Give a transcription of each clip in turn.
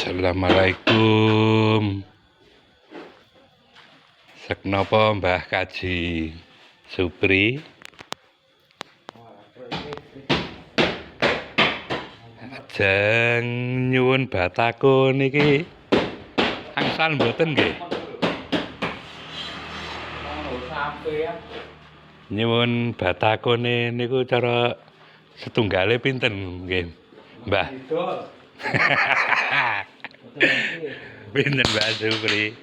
Assalamualaikum. Seknopo Mbah Kaji Supri? Ajeng nyuwun batako niki angsal mboten nggih? Nyuwun batakone niku cara setunggale pinten nggih, Mbah? Pinten Mbak Supri?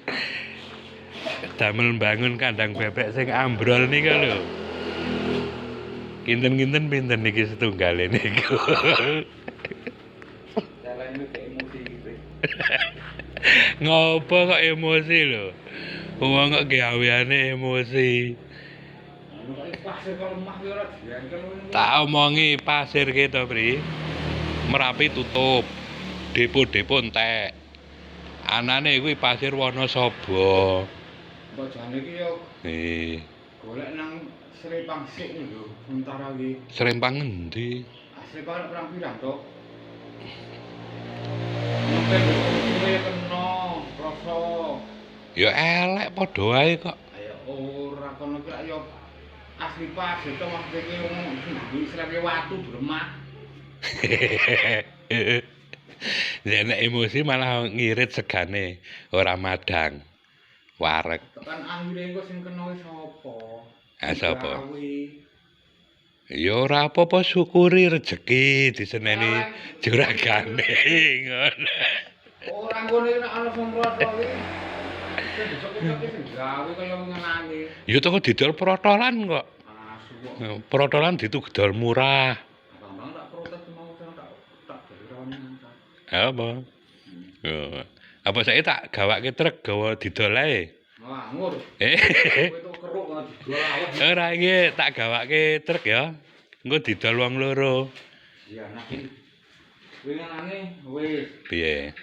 Damel mbangun kandang bebek sing ambrol niku lho. Kinten-kinten pinten niki setunggale niku? Ngopo kok emosi lho? Wong kok gaweane emosi. Tak omongi pasir ki to, Pri. Merapi tutup. Depo-depo entek. Anane kuwi pasir Wonosobo. Mbok jane iki yo golek nang Srempang sik lho, sementara iki. Srempang endi? Srempang pirang-pirang to? Mungkin kuwi kena rasa. Ya elek padha wae kok. Ayo ora kono ki yo asli pasir to maksud iki ngomong iki slepe watu dremak. Nek emosi malah ngirit segane, ora madang. Wareg. Tekan anggire engko sing kena sapa? Sapa? Ya ora apa-apa syukuri rejeki diseneni juragane ngono. Ora ngono nek ana semprot iki. Sing besok-besok sing gawe kaya ngenani. Ya toko didol protolan kok. Asu kok. Protolan ditugdol murah. Bang tak protes mau tak berani. Apa? Oh. Apa saya tak gawake truk gawa didol ae? Ngawur. Kowe tok keruk didol awet. Ora iki tak gawake truk ya. Engko didol wong loro. Iya nak iki. Winginane wis. Piye?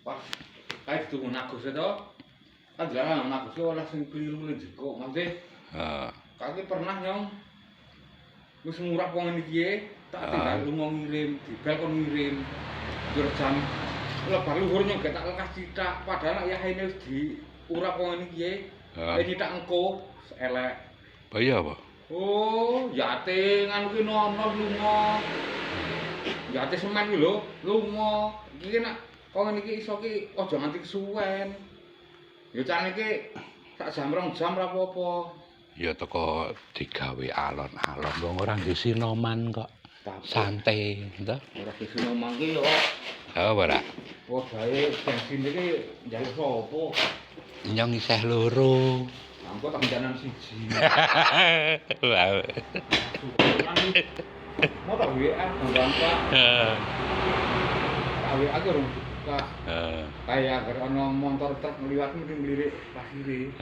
Pas kae tuku nagus to. Kan jarang nagus ora sing kliru le jeko. Maksudnya kaki pernah nyong wis murah wong iki tak tinggal lunga ngirim, dibel kon ngirim. Jur jam lebar luhur nyong tak lekas cithak padahal ya ini wis diurap wong iki. Ini tak engko elek. Bayar apa? Oh, yate nganu ki nono lunga. Yate semen ki lho, lunga. Iki nek kok ngene iki iso ki aja nganti kesuwen. Ya cane iki sak jam 2 jam ora apa-apa. Ya teko digawe alon-alon wong ora nggih sinoman kok. Santai, to? Ora sinoman ki yo. Apa ora? Podahe bensin iki njaluk sapa? Nyong isih loro. Angko tak janan siji. Wow. Mau tak WA Bang Pak. Tak WA ki rung buka. Kayak agar ana motor truk ngliwat mesti nglirik pasire.